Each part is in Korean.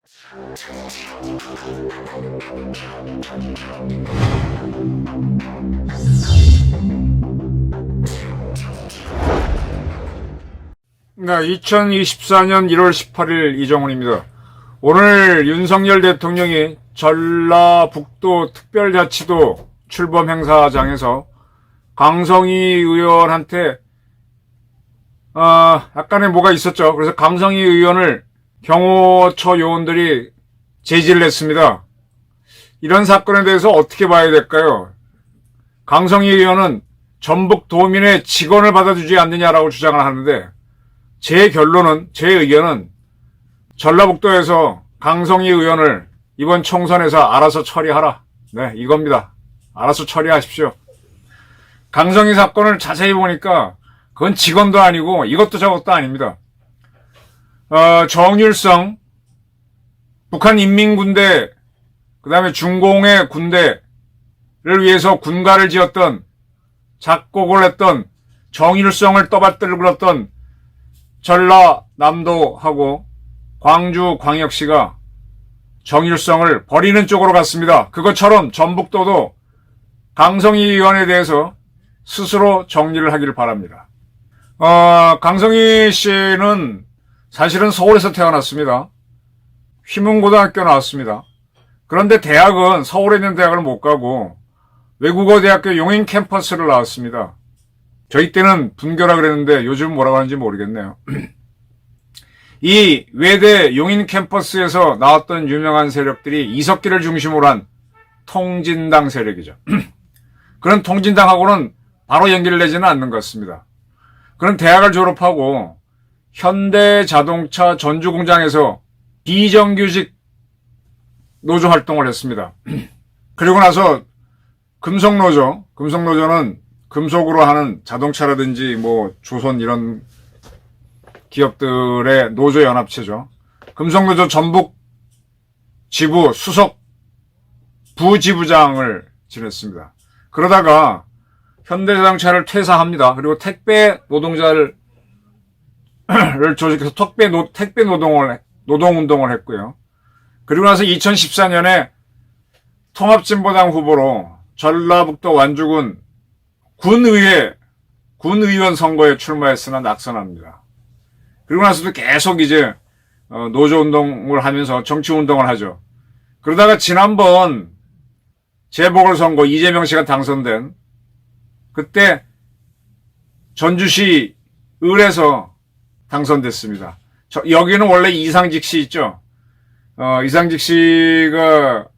네, 2024년 1월 18일 이정훈입니다. 오늘 윤석열 대통령이 전라북도 특별자치도 출범 행사장에서 강성희 의원한테 약간의 뭐가 있었죠. 그래서 강성희 의원을 경호처 요원들이 제지를 했습니다. 이런 사건에 대해서 어떻게 봐야 될까요? 강성희 의원은 전북 도민의 직언을 받아주지 않느냐라고 주장을 하는데, 제 의견은 전라북도에서 강성희 의원을 이번 총선에서 알아서 처리하라. 네, 이겁니다. 알아서 처리하십시오. 강성희 사건을 자세히 보니까 그건 직언도 아니고 이것도 저것도 아닙니다. 정율성, 북한 인민군대, 그 다음에 중공의 군대를 위해서 군가를 지었던, 작곡을 했던, 정율성을 떠받들었던 전라남도하고 광주광역시가 정율성을 버리는 쪽으로 갔습니다. 그것처럼 전북도도 강성희 의원에 대해서 스스로 정리를 하기를 바랍니다. 강성희 씨는 사실은 서울에서 태어났습니다. 휘문고등학교 나왔습니다. 그런데 대학은 서울에 있는 대학을 못 가고 외국어대학교 용인 캠퍼스를 나왔습니다. 저희 때는 분교라 그랬는데 요즘 뭐라고 하는지 모르겠네요. 이 외대 용인 캠퍼스에서 나왔던 유명한 세력들이 이석기를 중심으로 한 통진당 세력이죠. 그런 통진당하고는 바로 연결되지는 않는 것 같습니다. 그런 대학을 졸업하고 현대자동차 전주공장에서 비정규직 노조 활동을 했습니다. 그리고 나서 금속노조는 금속으로 하는 자동차라든지 뭐 조선 이런 기업들의 노조 연합체죠. 금속노조 전북 지부 수석 부지부장을 지냈습니다. 그러다가 현대자동차를 퇴사합니다. 그리고 택배 노동자를 조직해서 택배 노동운동을 했고요. 그리고 나서 2014년에 통합진보당 후보로 전라북도 완주군 군의원 선거에 출마했으나 낙선합니다. 그리고 나서도 계속 이제 노조운동을 하면서 정치운동을 하죠. 그러다가 지난번 재보궐선거 이재명 씨가 당선된 그때 전주시 을에서 당선됐습니다. 여기는 원래 이상직 씨 있죠. 이상직 씨가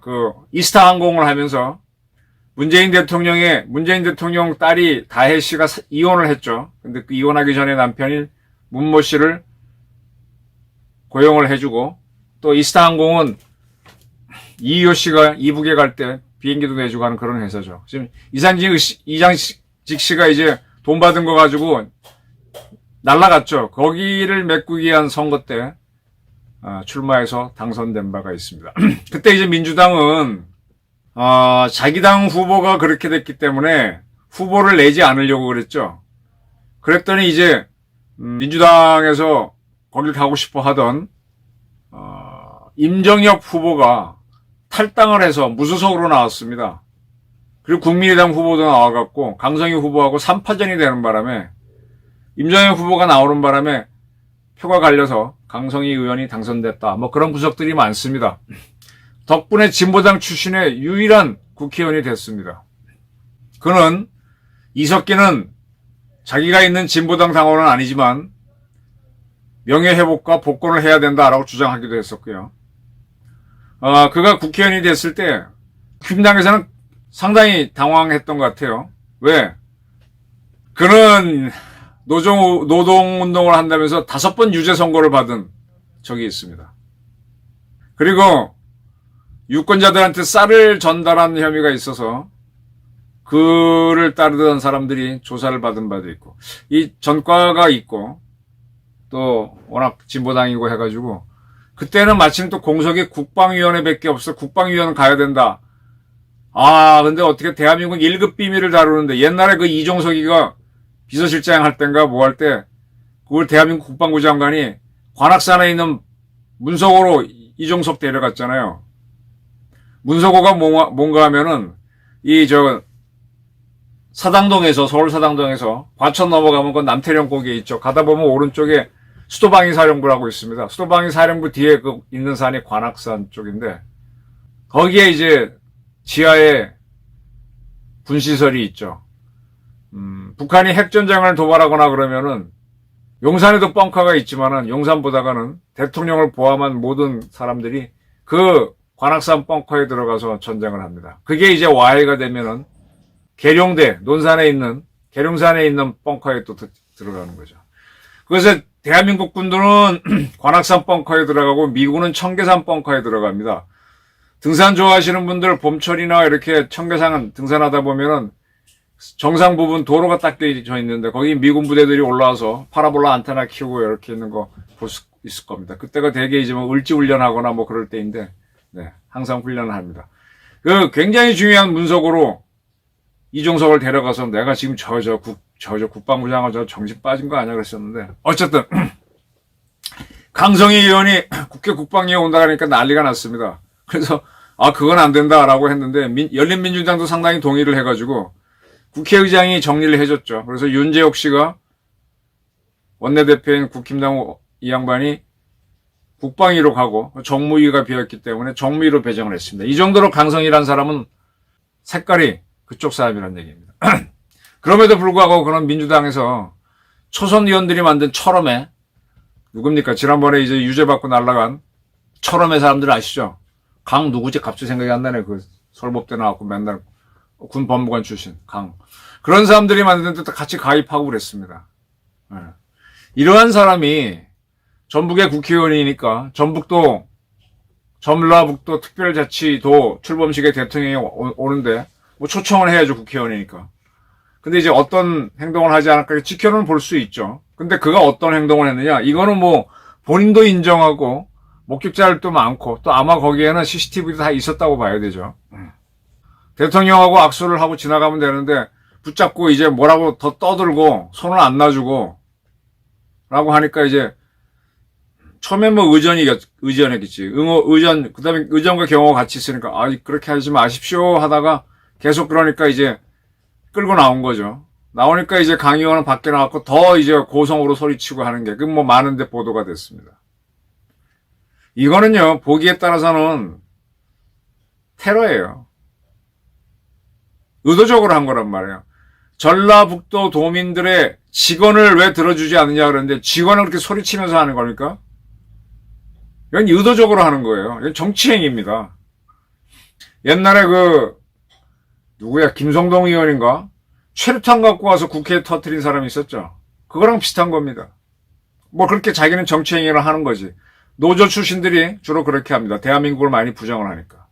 그 이스타 항공을 하면서 문재인 대통령 딸이 다혜 씨가 이혼을 했죠. 근데 그 이혼하기 전에 남편인 문모 씨를 고용을 해주고, 또 이스타 항공은 이효 씨가 이북에 갈 때 비행기도 내주고 하는 그런 회사죠. 지금 이상직 씨가 이제 돈 받은 거 가지고 날라갔죠. 거기를 메꾸기 위한 선거 때 출마해서 당선된 바가 있습니다. 그때 이제 민주당은 자기 당 후보가 그렇게 됐기 때문에 후보를 내지 않으려고 그랬죠. 그랬더니 이제 민주당에서 거길 가고 싶어 하던 임정혁 후보가 탈당을 해서 무소속으로 나왔습니다. 그리고 국민의당 후보도 나와갖고 강성희 후보하고 3파전이 되는 바람에, 임정혁 후보가 나오는 바람에 표가 갈려서 강성희 의원이 당선됐다. 뭐 그런 구석들이 많습니다. 덕분에 진보당 출신의 유일한 국회의원이 됐습니다. 그는 이석기는 자기가 있는 진보당 당원은 아니지만 명예회복과 복권을 해야 된다라고 주장하기도 했었고요. 그가 국회의원이 됐을 때 국민당에서는 상당히 당황했던 것 같아요. 왜? 그는 노동운동을 한다면서 5번 유죄 선고를 받은 적이 있습니다. 그리고 유권자들한테 쌀을 전달한 혐의가 있어서 그를 따르던 사람들이 조사를 받은 바도 있고, 이 전과가 있고 또 워낙 진보당이고 해가지고 그때는 마침 또 공석이 국방위원회밖에 없어. 국방위원 가야 된다. 근데 어떻게 대한민국 1급 비밀을 다루는데, 옛날에 그 이종석이가 비서실장 할 땐가 뭐 할 때 그걸 대한민국 국방부 장관이 관악산에 있는 문서고로 이종석 데려갔잖아요. 문서고가 뭔가 하면은 사당동에서, 서울 사당동에서 과천 넘어가면 그 남태령 고개 있죠. 가다 보면 오른쪽에 수도방위 사령부라고 있습니다. 수도방위 사령부 뒤에 있는 산이 관악산 쪽인데, 거기에 이제 지하에 군시설이 있죠. 북한이 핵전쟁을 도발하거나 그러면은 용산에도 벙커가 있지만은 용산보다가는 대통령을 포함한 모든 사람들이 그 관악산 벙커에 들어가서 전쟁을 합니다. 그게 이제 와해가 되면은 계룡대, 논산에 있는, 계룡산에 있는 벙커에 또 들어가는 거죠. 그래서 대한민국 군들은 관악산 벙커에 들어가고 미군은 청계산 벙커에 들어갑니다. 등산 좋아하시는 분들 봄철이나 이렇게 청계산 등산하다 보면은 정상 부분 도로가 딱 되어 있는데 거기 미군 부대들이 올라와서 파라볼라 안테나 키우고 이렇게 있는 거 볼 수 있을 겁니다. 그때가 대개 이제 뭐 을지 훈련하거나 뭐 그럴 때인데, 네, 항상 훈련을 합니다. 그 굉장히 중요한 문서고로 이종석을 데려가서 내가 지금 국방부장은 저 정신 빠진 거 아니야 그랬었는데, 어쨌든 강성희 의원이 국회 국방위에 온다 그러니까 난리가 났습니다. 그래서 그건 안 된다라고 했는데 열린민주당도 상당히 동의를 해가지고 국회의장이 정리를 해줬죠. 그래서 윤재옥 씨가 원내대표인 국힘당 이 양반이 국방위로 가고 정무위가 비었기 때문에 정무위로 배정을 했습니다. 이 정도로 강성희라는 사람은 색깔이 그쪽 사람이란 얘기입니다. 그럼에도 불구하고 그런 민주당에서 초선 의원들이 만든 철험에, 누굽니까? 지난번에 이제 유죄받고 날라간 철험의 사람들 아시죠? 강 누구지? 갑자기 생각이 안 나네. 그 설법대 나왔고 맨날 군 법무관 출신 강. 그런 사람들이 만드는데 같이 가입하고 그랬습니다. 네. 이러한 사람이 전북의 국회의원이니까 전라북도 특별자치도 출범식에 대통령이 오는데 뭐 초청을 해야죠. 국회의원이니까. 근데 이제 어떤 행동을 하지 않을까 지켜는 볼 수 있죠. 근데 그가 어떤 행동을 했느냐? 이거는 뭐 본인도 인정하고 목격자들도 많고 또 아마 거기에는 CCTV도 다 있었다고 봐야 되죠. 대통령하고 악수를 하고 지나가면 되는데 붙잡고 이제 뭐라고 더 떠들고 손을 안 놔주고 라고 하니까 이제 처음엔 뭐 의전했겠지. 그 다음에 의전과 경호가 같이 있으니까 그렇게 하지 마십시오 하다가 계속 그러니까 이제 끌고 나온 거죠. 나오니까 이제 강 의원은 밖에 나왔고 더 이제 고성으로 소리치고 하는 게 뭐 많은데 보도가 됐습니다. 이거는요, 보기에 따라서는 테러예요. 의도적으로 한 거란 말이에요. 전라북도 도민들의 직원을 왜 들어주지 않느냐 그러는데 직원을 그렇게 소리치면서 하는 겁니까? 이건 의도적으로 하는 거예요. 이건 정치행위입니다. 옛날에 누구야, 김성동 의원인가? 최루탄 갖고 와서 국회에 터뜨린 사람이 있었죠. 그거랑 비슷한 겁니다. 뭐 그렇게 자기는 정치행위를 하는 거지. 노조 출신들이 주로 그렇게 합니다. 대한민국을 많이 부정을 하니까.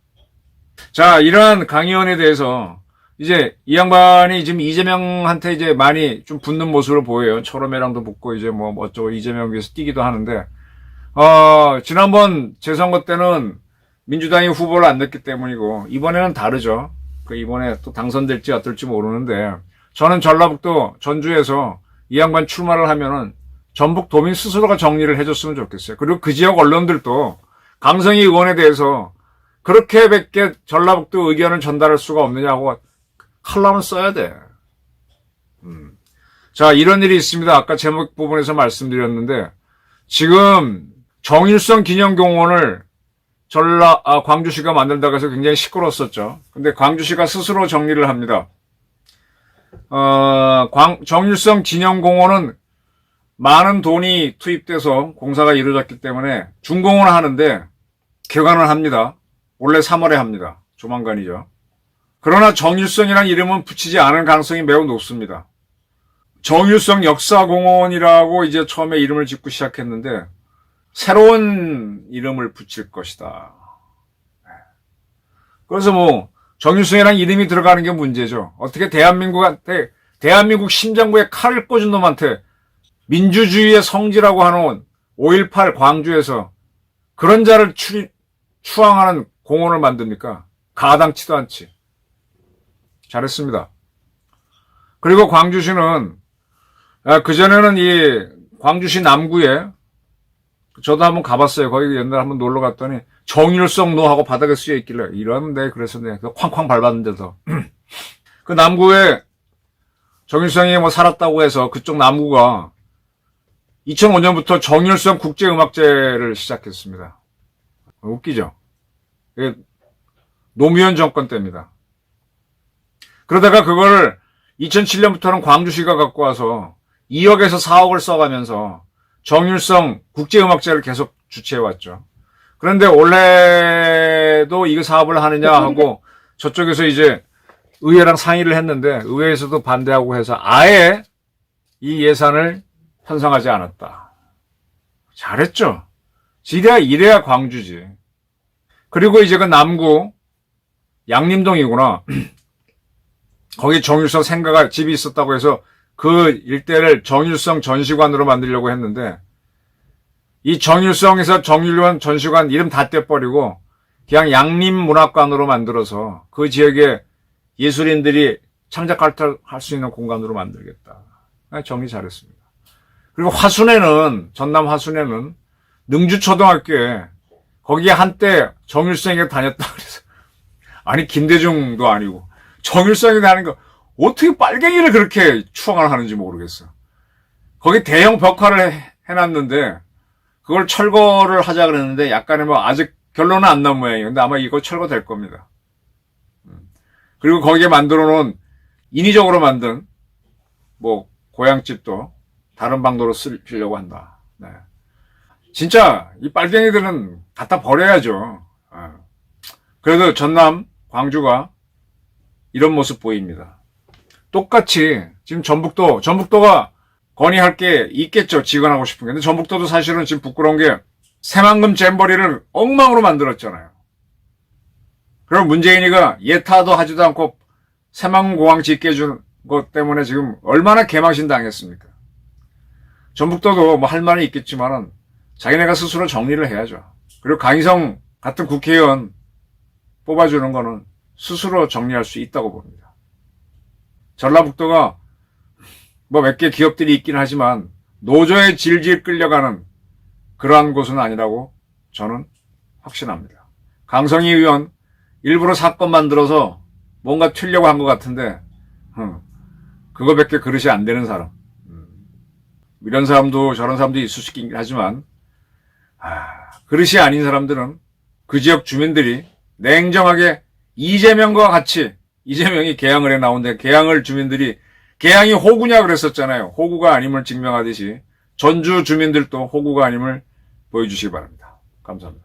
자, 이러한 강 의원에 대해서 이제 이 양반이 지금 이재명한테 이제 많이 좀 붙는 모습을 보여요. 초롬이랑도 붙고 이제 뭐 어쩌고 이재명 위해서 뛰기도 하는데, 지난번 재선거 때는 민주당이 후보를 안 냈기 때문이고, 이번에는 다르죠. 이번에 또 당선될지 어떨지 모르는데, 저는 전라북도 전주에서 이 양반 출마를 하면은 전북 도민 스스로가 정리를 해줬으면 좋겠어요. 그리고 그 지역 언론들도 강성희 의원에 대해서 그렇게밖에 전라북도 의견을 전달할 수가 없느냐고 칼럼을 써야 돼. 자, 이런 일이 있습니다. 아까 제목 부분에서 말씀드렸는데, 지금 정일성 기념공원을 광주시가 만든다고 해서 굉장히 시끄러웠었죠. 근데 광주시가 스스로 정리를 합니다. 정일성 기념공원은 많은 돈이 투입돼서 공사가 이루어졌기 때문에 준공을 하는데 개관을 합니다. 원래 3월에 합니다. 조만간이죠. 그러나 정일성이라는 이름은 붙이지 않을 가능성이 매우 높습니다. 정일성 역사공원이라고 이제 처음에 이름을 짓고 시작했는데 새로운 이름을 붙일 것이다. 그래서 뭐 정일성이라는 이름이 들어가는 게 문제죠. 어떻게 대한민국 심장부에 칼을 꽂은 놈한테 민주주의의 성지라고 하는 5.18 광주에서 그런 자를 추앙하는 공원을 만듭니까? 가당치도 않지. 잘했습니다. 그리고 광주시는 그전에는 이 광주시 남구에 저도 한번 가봤어요. 거기 옛날에 한번 놀러 갔더니 정일성 노하고 바닥에 쓰여 있길래 이러는데 그래서 내가 쾅쾅 밟았는데도 그 남구에 정일성이 뭐 살았다고 해서 그쪽 남구가 2005년부터 정일성 국제음악제를 시작했습니다. 웃기죠? 노무현 정권 때입니다. 그러다가 그걸 2007년부터는 광주시가 갖고 와서 2억에서 4억을 써가면서 정일성 국제음악제를 계속 주최해왔죠. 그런데 올해도 이 사업을 하느냐 하고 저쪽에서 이제 의회랑 상의를 했는데 의회에서도 반대하고 해서 아예 이 예산을 편성하지 않았다. 잘했죠. 이래야 광주지. 그리고 이제 그 남구 양림동이구나. 거기 정일성 생가가 집이 있었다고 해서 그 일대를 정일성 전시관으로 만들려고 했는데 이 정일성에서 정일원 전시관 이름 다 떼버리고 그냥 양림문학관으로 만들어서 그 지역에 예술인들이 창작 활동할 수 있는 공간으로 만들겠다. 정리 잘했습니다. 그리고 화순에는 전남 화순에는 능주초등학교에 거기에 한때 정일성이 다녔다 그래서 아니 김대중도 아니고 정일성이 다니는 거 어떻게 빨갱이를 그렇게 추앙을 하는지 모르겠어. 거기 대형 벽화를 해놨는데 그걸 철거를 하자 그랬는데 약간의 뭐 아직 결론은 안 난 모양이에요. 근데 아마 이거 철거될 겁니다. 그리고 거기에 만들어 놓은 인위적으로 만든 뭐 고향집도 다른 방도로 쓰려고 한다. 네. 진짜 이 빨갱이들은 갖다 버려야죠. 그래도 전남 광주가 이런 모습 보입니다. 똑같이 지금 전북도가 건의할 게 있겠죠. 지원하고 싶은 게. 근데 전북도도 사실은 지금 부끄러운 게 새만금 잼버리를 엉망으로 만들었잖아요. 그럼 문재인이가 예타도 하지도 않고 새만금 공항 짓게 해준 것 때문에 지금 얼마나 개망신 당했습니까? 전북도도 뭐 할 말이 있겠지만은 자기네가 스스로 정리를 해야죠. 그리고 강희성 같은 국회의원 뽑아주는 거는 스스로 정리할 수 있다고 봅니다. 전라북도가 뭐 몇 개 기업들이 있긴 하지만 노조에 질질 끌려가는 그러한 곳은 아니라고 저는 확신합니다. 강성희 의원 일부러 사건 만들어서 뭔가 튀려고 한 것 같은데 그거밖에 그릇이 안 되는 사람. 이런 사람도 저런 사람도 있을 수 있긴 하지만 그릇이 아닌 사람들은 그 지역 주민들이 냉정하게 이재명과 같이 이재명이 개항을 해 나오는데 개항을 주민들이 개항이 호구냐 그랬었잖아요. 호구가 아님을 증명하듯이 전주 주민들도 호구가 아님을 보여주시기 바랍니다. 감사합니다.